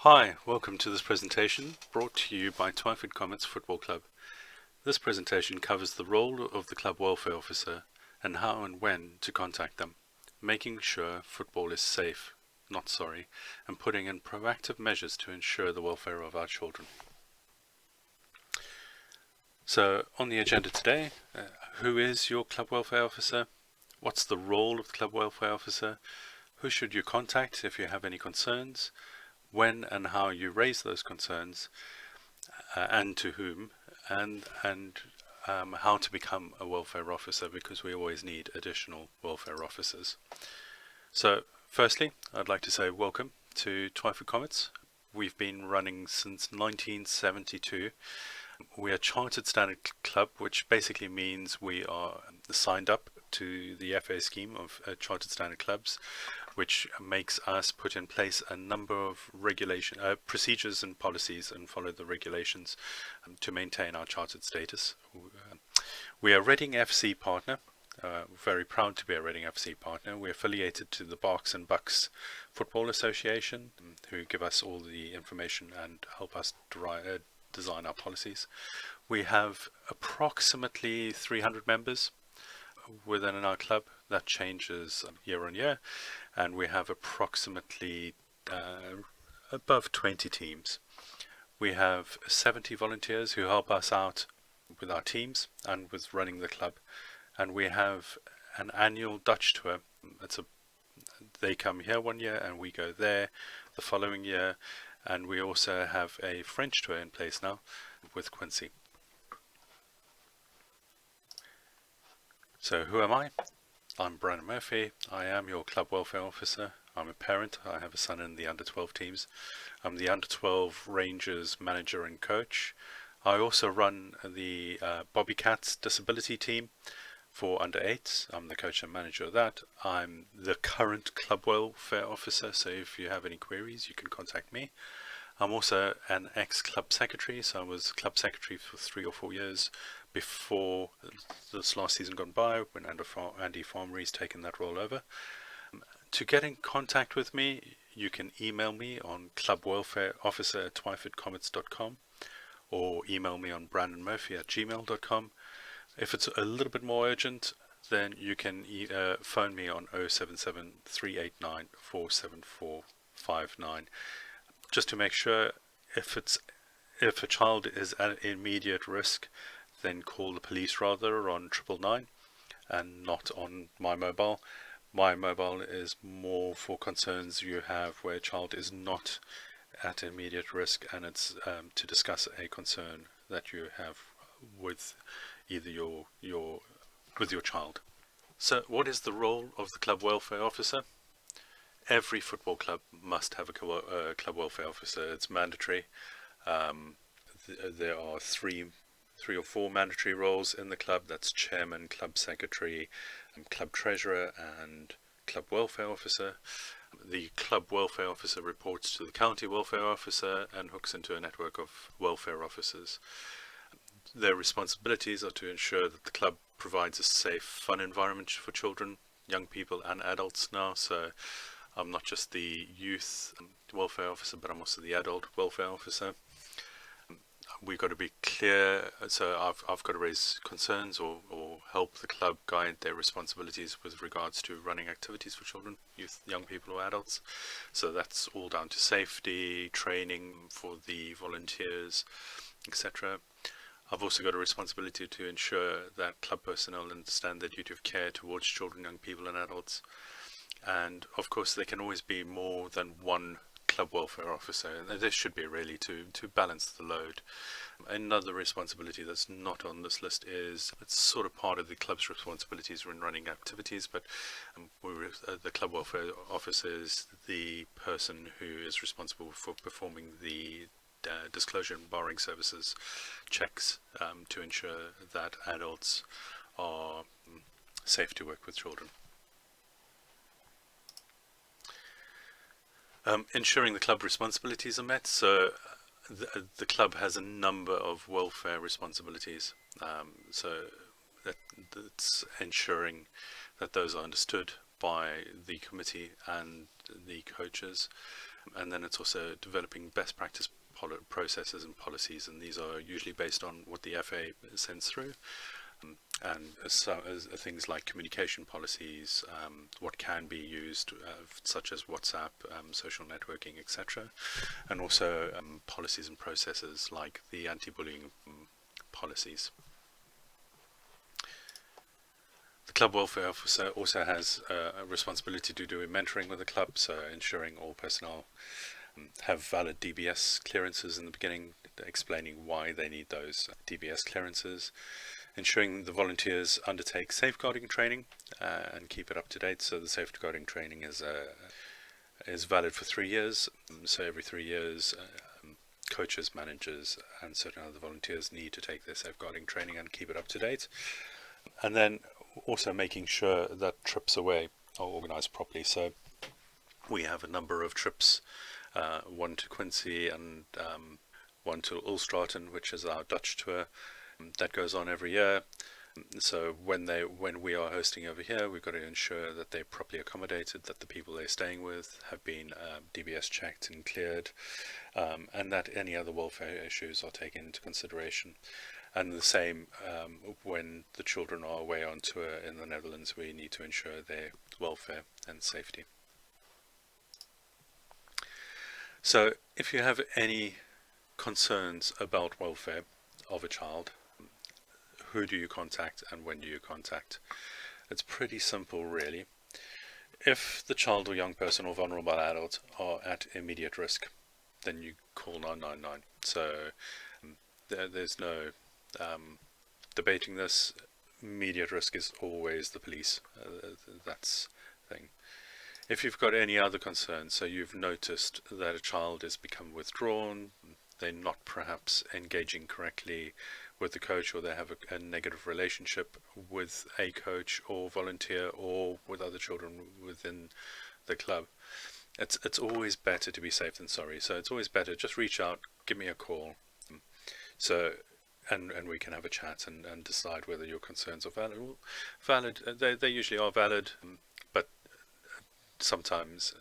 Hi, welcome to this presentation brought to you by Twyford Comets Football Club. This presentation covers the role of the club welfare officer and how and when to contact them, making sure football is safe, not sorry, and putting in proactive measures to ensure the welfare of our children. So, on the agenda today, who is your club welfare officer? What's the role of the club welfare officer? Who should you contact if you have any concerns? When and how you raise those concerns, and to whom, and how to become a welfare officer, because we always need additional welfare officers. So firstly, I'd like to say welcome to Twyford Comets. We've been running since 1972. We are a chartered standard club, which basically means we are signed up to the FA scheme of chartered standard clubs, which makes us put in place a number of procedures and policies and follow the regulations to maintain our chartered status. We are a Reading FC partner. Very proud to be a Reading FC partner. We're affiliated to the Berks and Bucks Football Association, who give us all the information and help us design our policies. We have approximately 300 members within our club. That changes year on year, and we have approximately above 20 teams. We have 70 volunteers who help us out with our teams and with running the club, and we have an annual Dutch tour. They come here one year and we go there the following year, and we also have a French tour in place now with Quincy. So who am I? I'm Brandon Murphy. I am your club welfare officer. I'm a parent. I have a son in the under 12 teams. I'm the under 12 Rangers manager and coach. I also run the Bobby Cats disability team for under 8s. I'm the coach and manager of that. I'm the current club welfare officer, so if you have any queries you can contact me. I'm also an ex-club secretary, so I was club secretary for 3 or 4 years before this last season gone by, when Andy Farmery's taken that role over. To get in contact with me, you can email me on clubwelfareofficer@twyfordcomets.com or email me on brandonmurphy@gmail.com. If it's a little bit more urgent, then you can phone me on 077 389 47459. Just to make sure, if a child is at immediate risk, then call the police rather on 999 and not on my mobile. My mobile is more for concerns you have where a child is not at immediate risk, and it's to discuss a concern that you have with either your child. So what is the role of the club welfare officer? Every football club must have a club welfare officer. It's mandatory. There are three or four mandatory roles in the club. That's chairman, club secretary, club treasurer, and club welfare officer. The club welfare officer reports to the county welfare officer and hooks into a network of welfare officers. Their responsibilities are to ensure that the club provides a safe, fun environment for children, young people, and adults now. So I'm not just the youth welfare officer, but I'm also the adult welfare officer. We've got to be clear, so I've got to raise concerns or help the club guide their responsibilities with regards to running activities for children, youth, young people or adults. So that's all down to safety, training for the volunteers, etc. I've also got a responsibility to ensure that club personnel understand their duty of care towards children, young people and adults. And of course there can always be more than one club welfare officer. There should be, really, to balance the load. Another responsibility that's not on this list is, it's sort of part of the club's responsibilities when running activities, but the club welfare officer is the person who is responsible for performing the disclosure and borrowing services checks to ensure that adults are safe to work with children. Ensuring the club responsibilities are met. So the club has a number of welfare responsibilities. So that's ensuring that those are understood by the committee and the coaches. And then it's also developing best practice processes and policies, and these are usually based on what the FA sends through. And so, things like communication policies, what can be used, such as WhatsApp, social networking, etc., and also policies and processes like the anti-bullying policies. The club welfare officer also has a responsibility to do mentoring with the club, so ensuring all personnel have valid DBS clearances in the beginning, explaining why they need those DBS clearances, ensuring the volunteers undertake safeguarding training and keep it up to date. So the safeguarding training is valid for 3 years. So every 3 years, coaches, managers, and certain other volunteers need to take their safeguarding training and keep it up to date. And then also making sure that trips away are organised properly. So we have a number of trips, one to Quincy and one to Ulstraten, which is our Dutch tour. That goes on every year. So when we are hosting over here, we've got to ensure that they're properly accommodated, that the people they're staying with have been DBS checked and cleared, and that any other welfare issues are taken into consideration. And the same when the children are away on tour in the Netherlands, we need to ensure their welfare and safety. So if you have any concerns about welfare of a child, who do you contact and when do you contact? It's pretty simple, really. If the child or young person or vulnerable adult are at immediate risk, then you call 999. So there's no debating this. Immediate risk is always the police. That's the thing. If you've got any other concerns, so you've noticed that a child has become withdrawn, they're not perhaps engaging correctly with the coach, or they have a negative relationship with a coach or volunteer or with other children within the club, it's always better to be safe than sorry. So it's always better, just reach out, give me a call, so and we can have a chat and decide whether your concerns are valid. They usually are valid, but sometimes,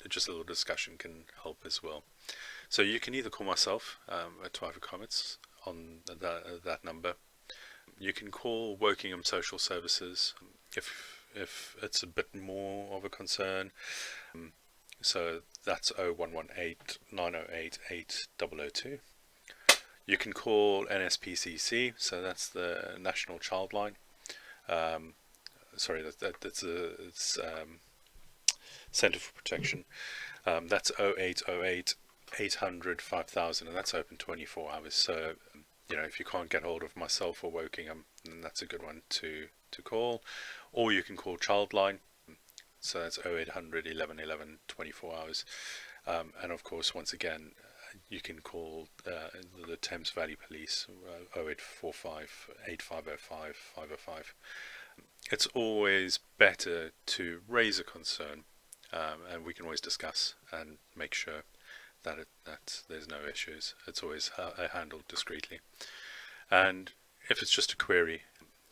just a little discussion can help as well. So you can either call myself at Twyford Comets on that number. You can call Wokingham Social Services if it's a bit more of a concern. So that's 0118 908 8002. You can call NSPCC, so that's the National Child Line. It's Centre for Protection. That's 0808 800 5000, and that's open 24 hours. So, if you can't get hold of myself or Wokingham, then that's a good one to call. Or you can call Childline, so that's 0800 11 11 24 hours. And of course, once again, you can call the Thames Valley Police, 0845 8505 505. It's always better to raise a concern, and we can always discuss and make sure that there's no issues. It's always handled discreetly. And if it's just a query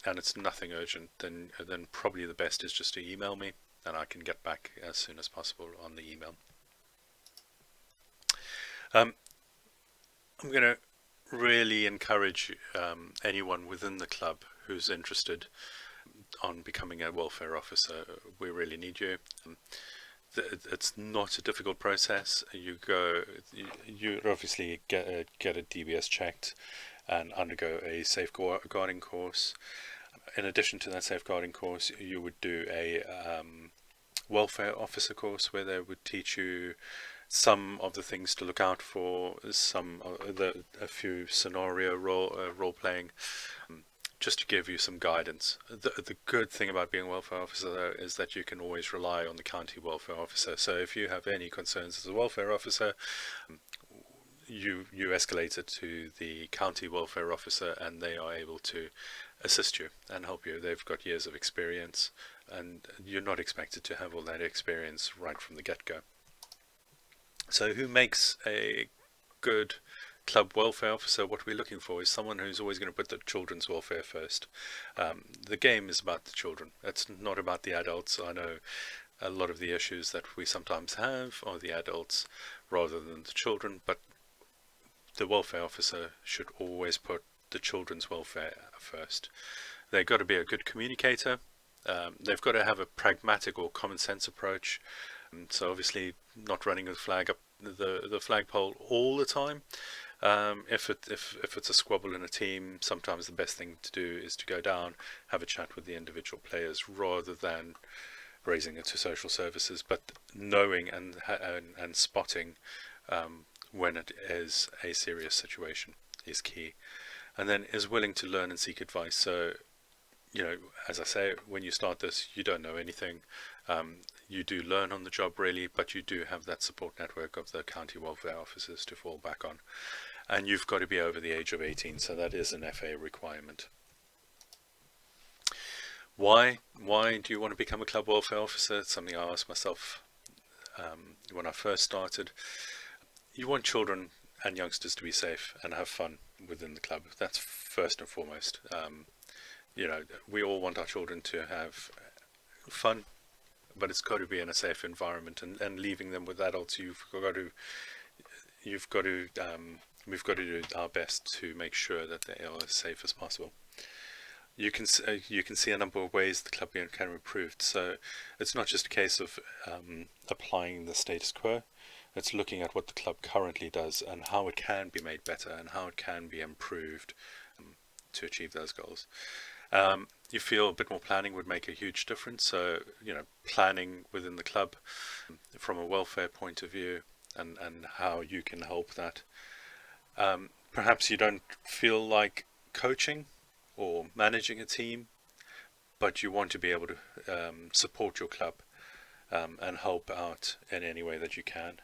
and it's nothing urgent, then probably the best is just to email me, and I can get back as soon as possible on the email. I'm going to really encourage anyone within the club who's interested on becoming a welfare officer. We really need you. It's not a difficult process. You obviously get a DBS checked and undergo a safeguarding course. In addition to that safeguarding course, you would do a welfare officer course where they would teach you some of the things to look out for, a few scenario role playing, just to give you some guidance. The good thing about being a welfare officer, though, is that you can always rely on the county welfare officer. So if you have any concerns as a welfare officer, you escalate it to the county welfare officer, and they are able to assist you and help you. They've got years of experience, and you're not expected to have all that experience right from the get-go. So who makes a good club welfare officer? What we're looking for is someone who's always going to put the children's welfare first. The game is about the children. It's not about the adults. I know a lot of the issues that we sometimes have are the adults rather than the children, but the welfare officer should always put the children's welfare first. They've got to be a good communicator. They've got to have a pragmatic or common sense approach. So obviously not running the flag up the flagpole all the time. If it's a squabble in a team, sometimes the best thing to do is to go down, have a chat with the individual players rather than raising it to social services. But knowing and spotting when it is a serious situation is key, and then is willing to learn and seek advice. So, as I say, when you start this, you don't know anything. You do learn on the job really, but you do have that support network of the county welfare officers to fall back on. And you've got to be over the age of 18, so that is an FA requirement. Why do you want to become a club welfare officer? It's something I asked myself when I first started. You want children and youngsters to be safe and have fun within the club. That's first and foremost. We all want our children to have fun, but it's got to be in a safe environment, and leaving them with adults, we've got to do our best to make sure that they are as safe as possible. You can see a number of ways the club can be improved. So it's not just a case of applying the status quo. It's looking at what the club currently does and how it can be made better and how it can be improved to achieve those goals. You feel a bit more planning would make a huge difference. So, planning within the club from a welfare point of view and how you can help that. Perhaps you don't feel like coaching or managing a team, but you want to be able to support your club and help out in any way that you can.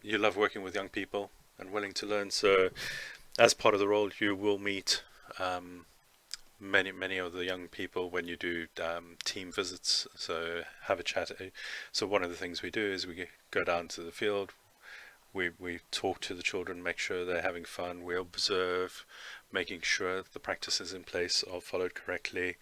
You love working with young people and willing to learn. So as part of the role, you will meet many of the young people when you do team visits, so have a chat. So one of the things we do is we go down to the field, we talk to the children, make sure they're having fun, we observe, making sure the practices in place are followed correctly,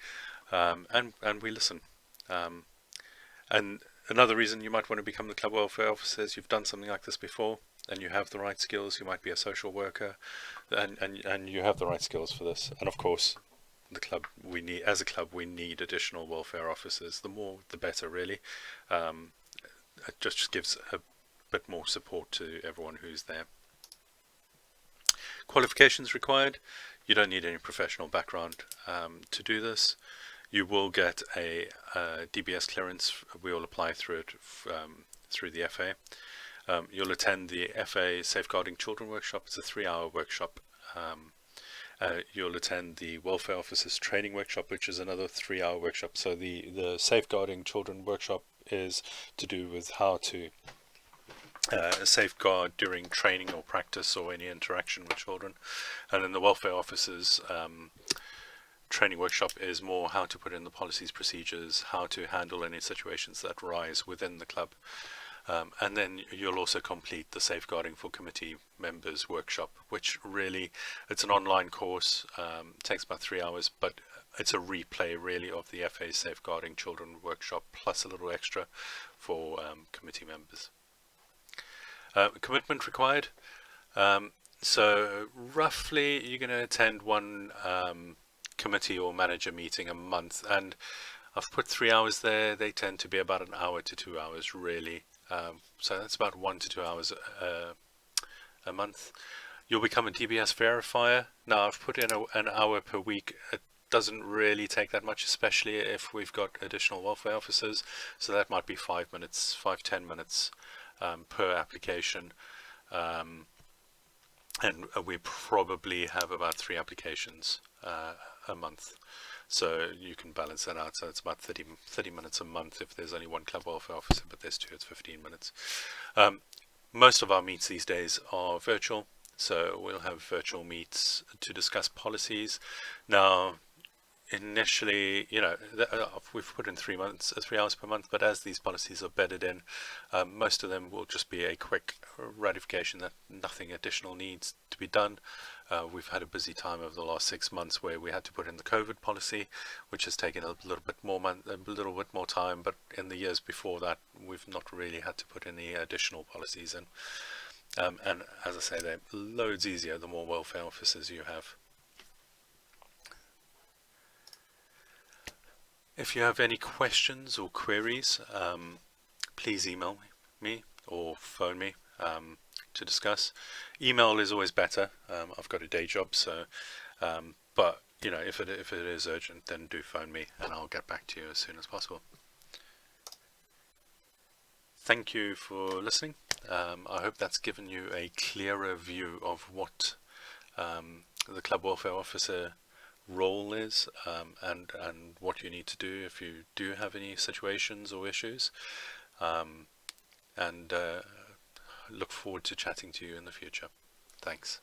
and we listen. And another reason you might want to become the club welfare officer is you've done something like this before and you have the right skills. You might be a social worker and you have the right skills for this. And of course, as a club we need additional welfare officers. The more the better really. It just gives a bit more support to everyone who's there. Qualifications required. You don't need any professional background to do this. You will get a DBS clearance. We will apply through it through the FA. You'll attend the FA Safeguarding Children workshop. It's a 3-hour workshop. You'll attend the Welfare Officers Training workshop, which is another 3-hour workshop. So the Safeguarding Children workshop is to do with how to safeguard during training or practice or any interaction with children. And then the Welfare Officers Training workshop is more how to put in the policies, procedures, how to handle any situations that arise within the club. And then you'll also complete the Safeguarding for Committee Members workshop, which really, it's an online course, takes about 3 hours, but it's a replay really of the FA Safeguarding Children workshop, plus a little extra for committee members. Commitment required. So roughly you're going to attend one committee or manager meeting a month, and I've put 3 hours there. They tend to be about an hour to 2 hours really. So that's about 1 to 2 hours a month. You'll become a DBS verifier. Now I've put in an hour per week. It doesn't really take that much, especially if we've got additional welfare officers. So that might be 5-10 minutes per application. And we probably have about 3 applications a month. So you can balance that out. So it's about 30 minutes a month if there's only one club welfare officer, but there's 2, it's 15 minutes. Most of our meets these days are virtual. So we'll have virtual meets to discuss policies. Now, initially, we've put in 3 hours per month, but as these policies are bedded in, most of them will just be a quick ratification that nothing additional needs to be done. we've had a busy time over the last 6 months where we had to put in the COVID policy, which has taken a little bit more time. But in the years before that, we've not really had to put any additional policies in. And as I say, they're loads easier the more welfare officers you have. If you have any questions or queries, please email me or phone me to discuss. Email is always better. I've got a day job, so but you know, if it is urgent, then do phone me and I'll get back to you as soon as possible. Thank you for listening. I hope that's given you a clearer view of what the club welfare officer role is, and what you need to do if you do have any situations or issues, and look forward to chatting to you in the future. Thanks.